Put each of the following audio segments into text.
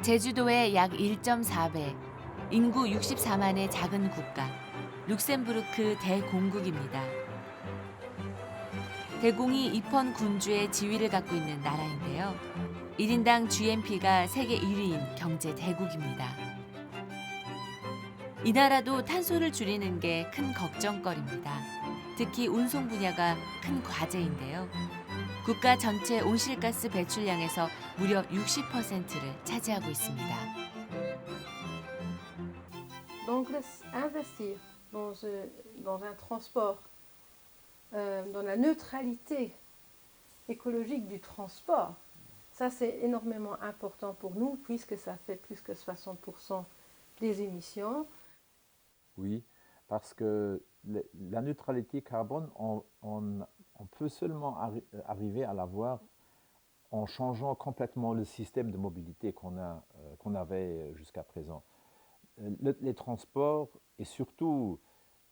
제주도의 약 1.4배, 인구 64만의 작은 국가, 룩셈부르크 대공국입니다. 대공이 입헌 군주의 지위를 갖고 있는 나라인데요. 1인당 GNP가 세계 1위인 경제 대국입니다. 이 나라도 탄소를 줄이는 게 큰 걱정거리입니다. 특히 운송 분야가 큰 과제인데요. 국가 전체 온실가스 배출량에서 무려 60%를 차지하고 있습니다. Donc investir dans un transport, dans la neutralité écologique du transport, ça c'est énormément important pour nous puisque ça fait plus que 60% des émissions. Oui, parce que la neutralité carbone, on peut seulement arriver à l'avoir en changeant complètement le système de mobilité qu'on avait jusqu'à présent. Les transports et surtout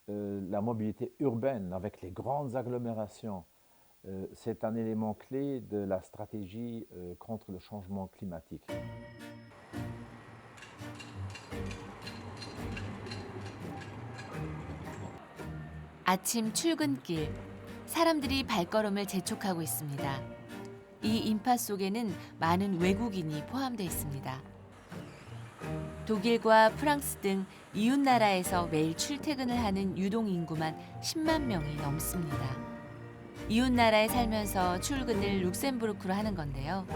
la mobilité urbaine avec les grandes agglomérations, c'est un élément clé de la stratégie contre le changement climatique. 아침 출근길, 사람들이 발걸음을 재촉하고 있습니다. 이 인파 속에는 많은 외국인이 포함되어 있습니다. 독일과 프랑스 등 이웃 나라에서 매일 출퇴근을 하는 유동 인구만 10만 명이 넘습니다. 이웃 나라에 살면서 출근을 룩셈부르크로 하는 건데요.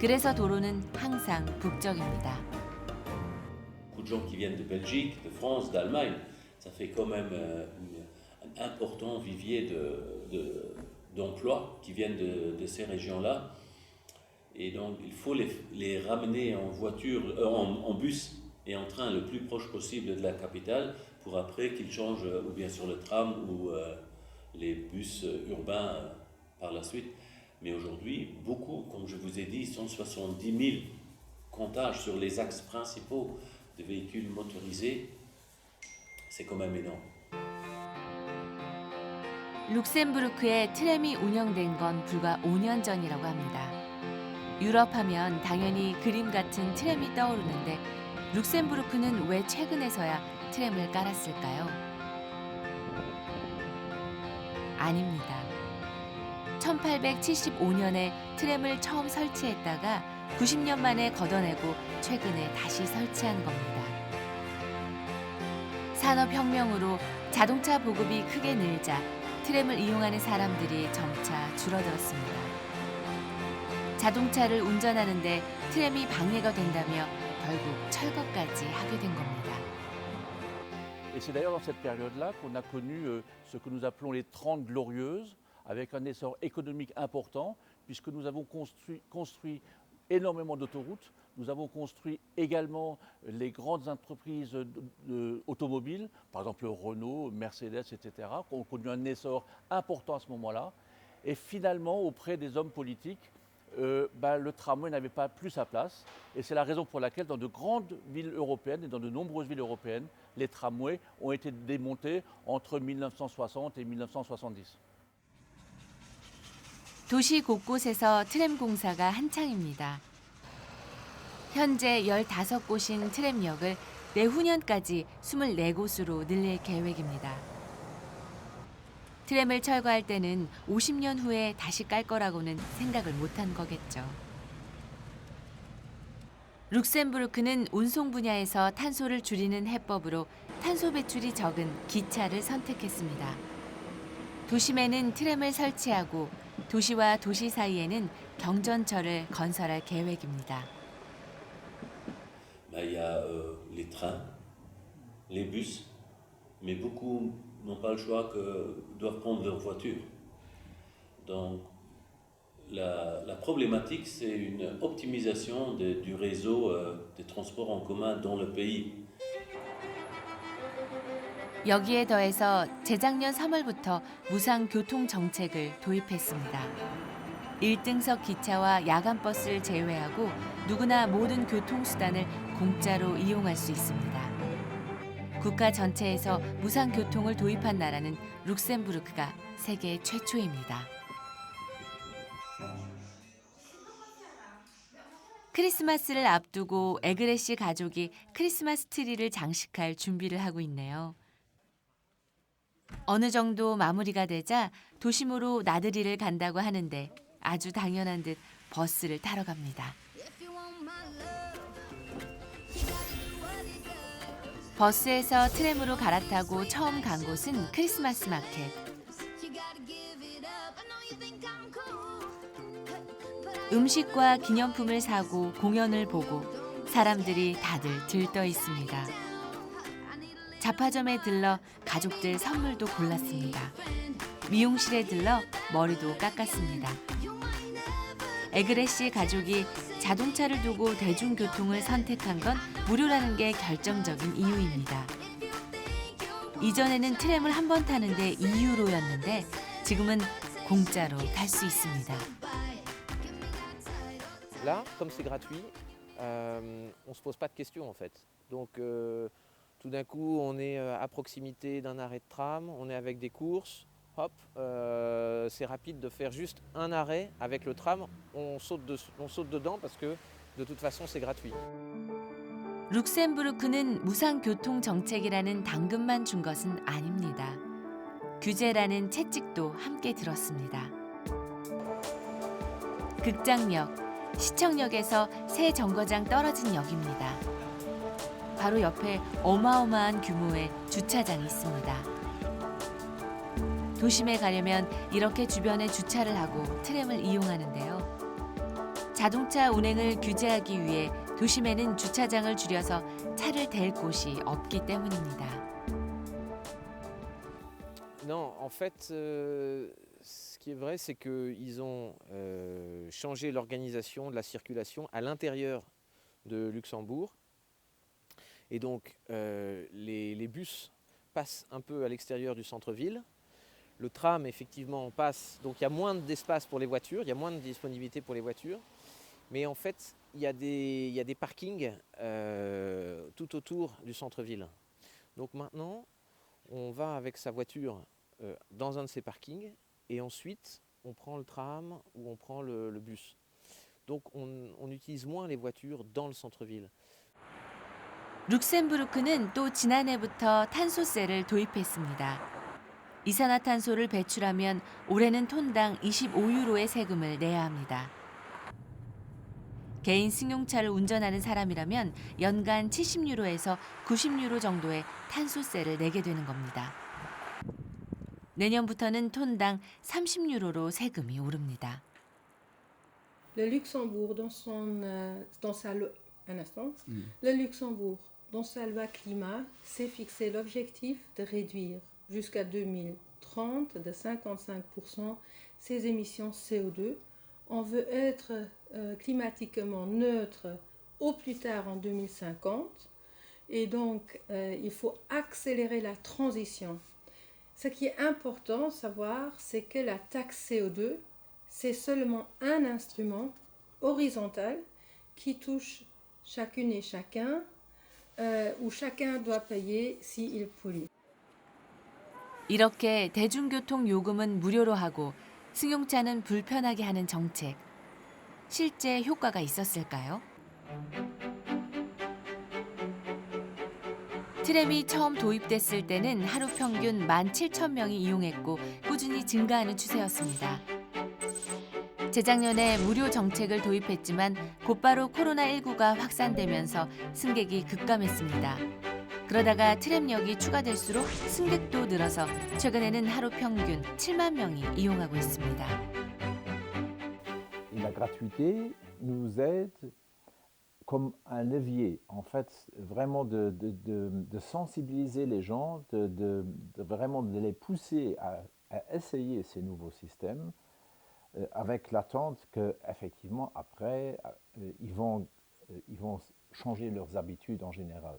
그래서 도로는 항상 북적입니다. Beaucoup de gens qui viennent de Belgique, de France, d'Allemagne, ça fait quand même un important vivier d'emplois qui viennent de ces régions-là. Et donc il faut les ramener en voiture, en bus et en train le plus proche possible de la capitale pour après qu'ils changent ou bien sur le tram ou les bus urbains par la suite. Mais aujourd'hui, beaucoup, comme je vous ai dit, 170 000 comptages sur les axes principaux de véhicules motorisés, c'est quand même énorme. 룩셈부르크에 트램이 운영된 건 불과 5년 전이라고 합니다. 유럽 하면 당연히 그림 같은 트램이 떠오르는데 룩셈부르크는 왜 최근에서야 트램을 깔았을까요? 아닙니다. 1875년에 트램을 처음 설치했다가 90년 만에 걷어내고 최근에 다시 설치한 겁니다. 산업혁명으로 자동차 보급이 크게 늘자 트램을 이용하는 사람들이 점차 줄어들었습니다. 자동차를 운전하는데 트램이 방해가 된다며 결국 철거까지 하게 된 겁니다. Et c'est d'ailleurs dans cette période-là qu'on a connu ce que nous appelons les 30 glorieuses, avec un essor économique important, puisque nous avons construit énormément d'autoroutes. Nous avons construit également les grandes entreprises automobiles, par exemple Renault, Mercedes, etc., qui ont connu un essor important à ce moment-là. Et finalement, auprès des hommes politiques, le tramway n'avait pas plus sa place. Et c'est la raison pour laquelle dans de grandes villes européennes et dans de nombreuses villes européennes, les tramways ont été démontés entre 1960 et 1970. 도시 곳곳에서 트램 공사가 한창입니다. 현재 15곳인 트램역을 내후년까지 24곳으로 늘릴 계획입니다. 트램을 철거할 때는 50년 후에 다시 깔 거라고는 생각을 못한 거겠죠. 룩셈부르크는 운송 분야에서 탄소를 줄이는 해법으로 탄소 배출이 적은 기차를 선택했습니다. 도심에는 트램을 설치하고 도시와 도시 사이에는 경전철을 건설할 계획입니다. Il y a les trains, les bus, mais beaucoup n'ont pas le choix que doivent prendre leur voiture. Donc la problématique, c'est une optimisation du réseau des transports en commun dans le pays. 여기에 더해서 재작년 3월부터 무상 교통 정책을 도입했습니다. 1등석 기차와 야간버스를 제외하고 누구나 모든 교통수단을 공짜로 이용할 수 있습니다. 국가 전체에서 무상 교통을 도입한 나라는 룩셈부르크가 세계 최초입니다. 크리스마스를 앞두고 에그레시 가족이 크리스마스 트리를 장식할 준비를 하고 있네요. 어느 정도 마무리가 되자 도심으로 나들이를 간다고 하는데 아주 당연한 듯 버스를 타러 갑니다. 버스에서 트램으로 갈아타고 처음 간 곳은 크리스마스 마켓. 음식과 기념품을 사고 공연을 보고 사람들이 다들 들떠 있습니다. 잡화점에 들러 가족들 선물도 골랐습니다. 미용실에 들러 머리도 깎았습니다. 에그레시 가족이 자동차를 두고 대중교통을 선택한 건 무료라는 게 결정적인 이유입니다. 이전에는 트램을 한 번 타는데 2유로였는데 지금은 공짜로 탈 수 있습니다. Là, comme c'est gratuit, on ne se pose pas de questions en fait. Donc tout d'un coup, on est à proximité d'un arrêt de tram, on est avec des courses, hop, c'est rapide de faire juste un arrêt avec le tram, on saute dedans parce que de toute façon c'est gratuit. 룩셈부르크는 무상교통 정책이라는 당근만 준 것은 아닙니다. 규제라는 채찍도 함께 들었습니다. 극장역, 시청역에서 새 정거장 떨어진 역입니다. 바로 옆에 어마어마한 규모의 주차장이 있습니다. 도심에 가려면 이렇게 주변에 주차를 하고 트램을 이용하는데요. 자동차 운행을 규제하기 위해 도심에는 주차장을 줄여서 차를 댈 곳이 없기 때문입니다. Non, en fait, ce qui est vrai, c'est qu'ils ont changé l'organisation de la circulation à l'intérieur de Luxembourg. Et donc, les bus passent un peu à l'extérieur du centre-ville. Le tram, effectivement, passe. Donc, il y a moins d'espace pour les voitures, il y a moins de disponibilité pour les voitures. Mais en fait, il y a des parkings tout autour du centre-ville. Donc maintenant, on va avec sa voiture dans un de ces parkings et ensuite on prend le tram ou on prend le bus. Donc on utilise moins les voitures dans le centre-ville. 룩셈부르크는 또 지난해부터 탄소세를 도입했습니다. 이산화탄소를 배출하면 올해는 톤당 25유로의 세금을 내야 합니다. 개인 승용차를 운전하는 사람이라면 연간 70유로에서 90유로 정도의 탄소세를 내게 되는 겁니다. 내년부터는 톤당 30유로로 세금이 오릅니다. Le Luxembourg, Le Luxembourg, dans sa loi climat, s'est fixé l'objectif de réduire jusqu'à 2030 de 55% ses émissions CO2. On veut être climatiquement neutre au plus tard en 2050 et donc il faut accélérer la transition. Ce qui est important à savoir, c'est que la taxe CO2, c'est seulement un instrument horizontal qui touche chacune et chacun, où chacun doit payer s'il pollue. 이렇게 대중교통 요금은 무료로 하고 승용차는 불편하게 하는 정책. 실제 효과가 있었을까요? 트램이 처음 도입됐을 때는 하루 평균 17,000명이 이용했고 꾸준히 증가하는 추세였습니다. 재작년에 무료 정책을 도입했지만 곧바로 코로나19가 확산되면서 승객이 급감했습니다. 그러다가 트램역이 추가될수록 승객도 늘어서 최근에는 하루 평균 7만 명이 이용하고 있습니다. Et la gratuité nous aide comme un levier, en fait, vraiment de sensibiliser les gens, vraiment de les pousser à essayer ces nouveaux systèmes, avec l'attente qu'effectivement, après, ils vont changer leurs habitudes en général.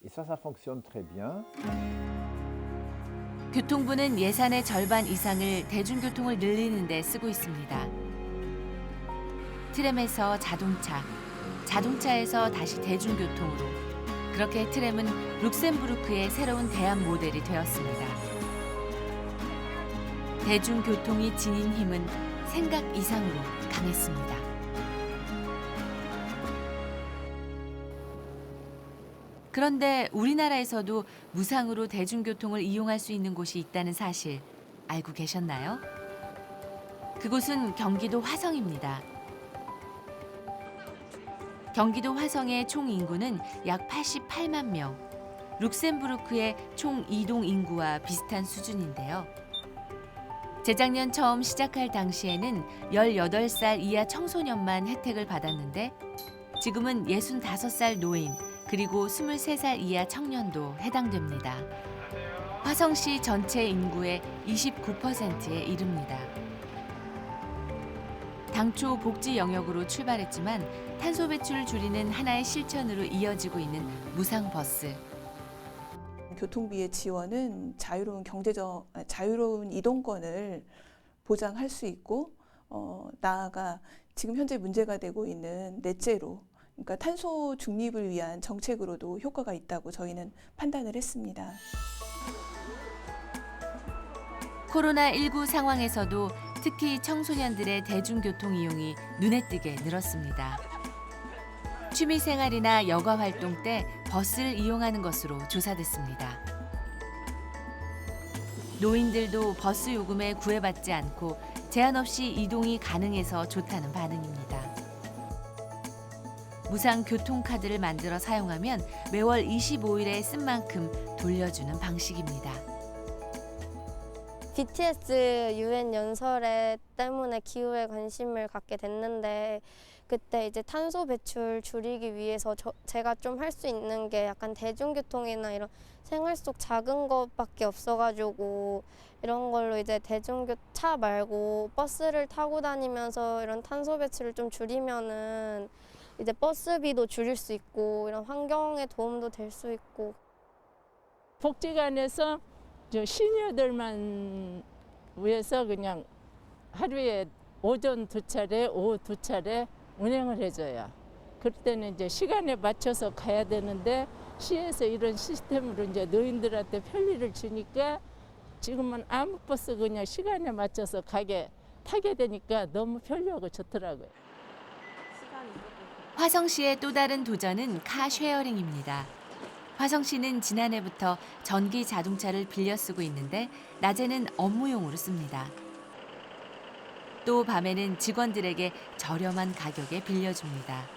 Et ça fonctionne très bien. 교통부는 예산의 절반 이상을 대중교통을 늘리는 데 쓰고 있습니다. 트램에서 자동차, 자동차에서 다시 대중교통으로. 그렇게 트램은 룩셈부르크의 새로운 대안 모델이 되었습니다. 대중교통이 지닌 힘은 생각 이상으로 강했습니다. 그런데 우리나라에서도 무상으로 대중교통을 이용할 수 있는 곳이 있다는 사실 알고 계셨나요? 그곳은 경기도 화성입니다. 경기도 화성의 총 인구는 약 88만 명. 룩셈부르크의 총 이동 인구와 비슷한 수준인데요. 재작년 처음 시작할 당시에는 18살 이하 청소년만 혜택을 받았는데 지금은 65살 노인 그리고 23살 이하 청년도 해당됩니다. 화성시 전체 인구의 29%에 이릅니다. 당초 복지 영역으로 출발했지만 탄소 배출을 줄이는 하나의 실천으로 이어지고 있는 무상버스. 교통비의 지원은 자유로운 이동권을 보장할 수 있고 나아가 지금 현재 문제가 되고 있는 넷제로 그러니까 탄소 중립을 위한 정책으로도 효과가 있다고 저희는 판단을 했습니다. 코로나19 상황에서도 특히 청소년들의 대중교통 이용이 눈에 띄게 늘었습니다. 취미생활이나 여가 활동 때 버스를 이용하는 것으로 조사됐습니다. 노인들도 버스 요금에 구애받지 않고 제한 없이 이동이 가능해서 좋다는 반응입니다. 무상 교통카드를 만들어 사용하면 매월 25일에 쓴 만큼 돌려주는 방식입니다. BTS UN 연설회 때문에 기후에 관심을 갖게 됐는데 그때 이제 탄소 배출 줄이기 위해서 제가 좀 할 수 있는 게 약간 대중교통이나 이런 생활 속 작은 것밖에 없어가지고 이런 걸로 이제 차 말고 버스를 타고 다니면서 이런 탄소 배출을 좀 줄이면은 이제 버스비도 줄일 수 있고 이런 환경에 도움도 될 수 있고. 복지관에서 저 시니어들만 위해서 그냥 하루에 오전 2차례, 오후 2차례 운행을 해줘요. 그럴 때는 이제 시간에 맞춰서 가야 되는데 시에서 이런 시스템으로 이제 노인들한테 편리를 주니까 지금은 아무 버스 그냥 시간에 맞춰서 타게 되니까 너무 편리하고 좋더라고요. 화성시의 또 다른 도전은 카쉐어링입니다. 화성시는 지난해부터 전기 자동차를 빌려 쓰고 있는데 낮에는 업무용으로 씁니다. 또 밤에는 직원들에게 저렴한 가격에 빌려줍니다.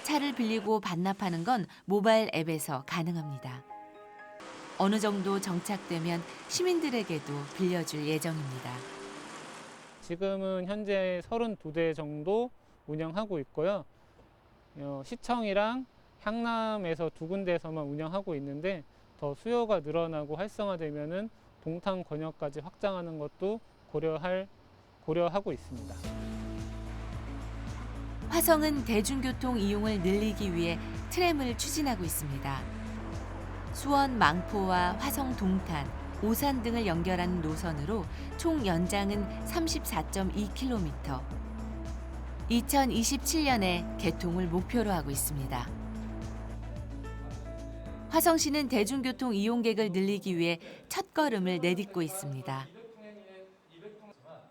차를 빌리고 반납하는 건 모바일 앱에서 가능합니다. 어느 정도 정착되면 시민들에게도 빌려줄 예정입니다. 지금은 현재 32대 정도 운영하고 있고요. 시청이랑 향남에서 2군데에서만 운영하고 있는데 더 수요가 늘어나고 활성화되면은 동탄 권역까지 확장하는 것도 고려하고 있습니다. 화성은 대중교통 이용을 늘리기 위해 트램을 추진하고 있습니다. 수원 망포와 화성 동탄, 오산 등을 연결하는 노선으로 총 연장은 34.2km. 2027년에 개통을 목표로 하고 있습니다. 화성시는 대중교통 이용객을 늘리기 위해 첫걸음을 내딛고 있습니다.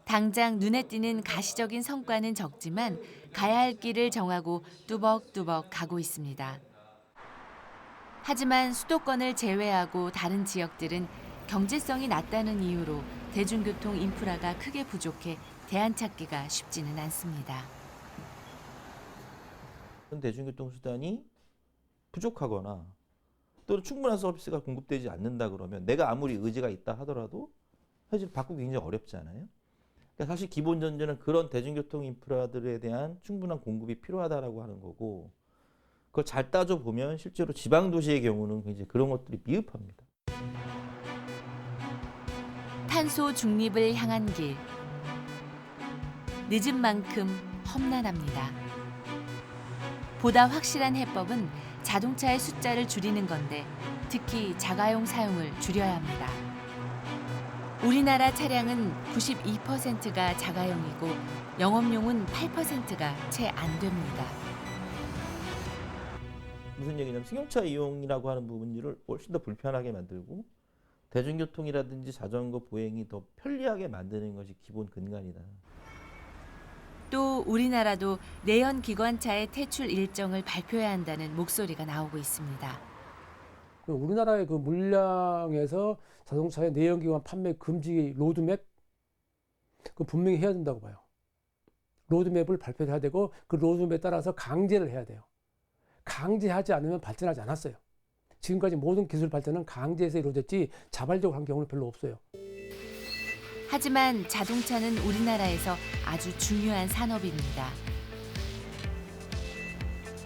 당장 눈에 띄는 가시적인 성과는 적지만 가야 할 길을 정하고 뚜벅뚜벅 가고 있습니다. 하지만 수도권을 제외하고 다른 지역들은 경제성이 낮다는 이유로 대중교통 인프라가 크게 부족해 대안 찾기가 쉽지는 않습니다. 대중교통 수단이 부족하거나 또는 충분한 서비스가 공급되지 않는다 그러면 내가 아무리 의지가 있다 하더라도 사실 바꾸기 굉장히 어렵잖아요. 그러니까 사실 기본 전제는 그런 대중교통 인프라들에 대한 충분한 공급이 필요하다라고 하는 거고 그걸 잘 따져보면 실제로 지방도시의 경우는 굉장히 그런 것들이 미흡합니다. 탄소 중립을 향한 길. 늦은 만큼 험난합니다. 보다 확실한 해법은 자동차의 숫자를 줄이는 건데 특히 자가용 사용을 줄여야 합니다. 우리나라 차량은 92%가 자가용이고 영업용은 8%가 채 안 됩니다. 무슨 얘기냐면 승용차 이용이라고 하는 부분을 훨씬 더 불편하게 만들고 대중교통이라든지 자전거 보행이 더 편리하게 만드는 것이 기본 근간이다. 또 우리나라도 내연 기관차의 퇴출 일정을 발표해야 한다는 목소리가 나오고 있습니다. 우리나라의 그 물량에서 자동차의 내연기관 판매 금지 로드맵 그 분명히 해야 된다고 봐요. 로드맵을 발표해야 되고 그 로드맵에 따라서 강제를 해야 돼요. 강제하지 않으면 발전하지 않았어요. 지금까지 모든 기술 발전은 강제해서 이루어졌지 자발적으로 한 경우는 별로 없어요. 하지만 자동차는 우리나라에서 아주 중요한 산업입니다.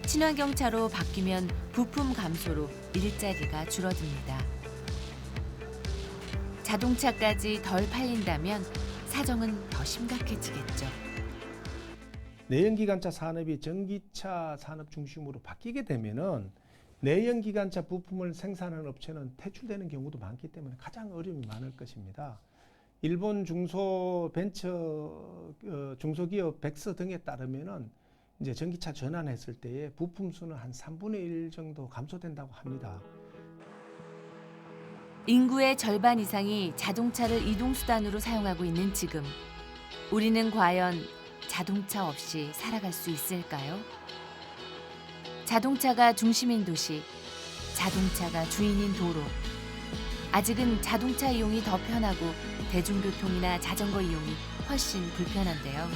친환경차로 바뀌면 부품 감소로 일자리가 줄어듭니다. 자동차까지 덜 팔린다면 사정은 더 심각해지겠죠. 내연기관차 산업이 전기차 산업 중심으로 바뀌게 되면은 내연기관차 부품을 생산하는 업체는 퇴출되는 경우도 많기 때문에 가장 어려움이 많을 것입니다. 일본 중소기업 백서 등에 따르면은 이제 전기차 전환했을 때에 부품 수는 한 3분의 1 정도 감소된다고 합니다. 인구의 절반 이상이 자동차를 이동수단으로 사용하고 있는 지금, 우리는 과연 자동차 없이 살아갈 수 있을까요? 자동차가 중심인 도시, 자동차가 주인인 도로. 아직은 자동차 이용이 더 편하고 대중교통이나 자전거 이용이 훨씬 불편한데요.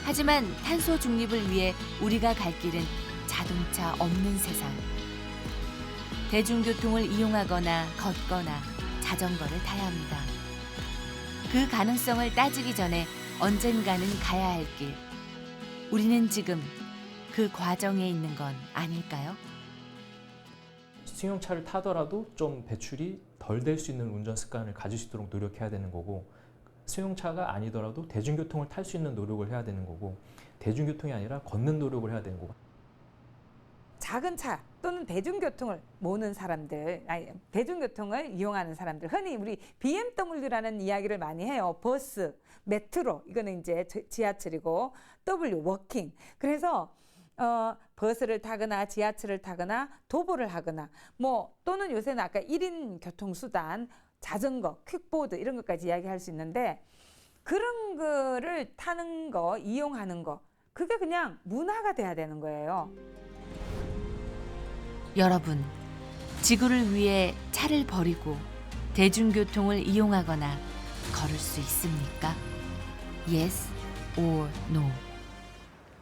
하지만 탄소 중립을 위해 우리가 갈 길은 자동차 없는 세상. 대중교통을 이용하거나 걷거나 자전거를 타야 합니다. 그 가능성을 따지기 전에 언젠가는 가야 할 길. 우리는 지금 그 과정에 있는 건 아닐까요? 승용차를 타더라도 좀 배출이 덜 될 수 있는 운전 습관을 가질 수 있도록 노력해야 되는 거고, 승용차가 아니더라도 대중교통을 탈 수 있는 노력을 해야 되는 거고, 대중교통이 아니라 걷는 노력을 해야 되는 거고. 작은 차 또는 대중교통을 모는 사람들, 대중교통을 이용하는 사람들, 흔히 우리 BMW라는 이야기를 많이 해요. 버스, 메트로, 이거는 이제 지하철이고, W, 워킹. 그래서 버스를 타거나 지하철을 타거나 도보를 하거나 또는 요새는 아까 1인 교통수단, 자전거, 퀵보드 이런 것까지 이야기할 수 있는데, 그런 거를 타는 거, 이용하는 거, 그게 그냥 문화가 돼야 되는 거예요. 여러분, 지구를 위해 차를 버리고 대중교통을 이용하거나 걸을 수 있습니까? Yes or no?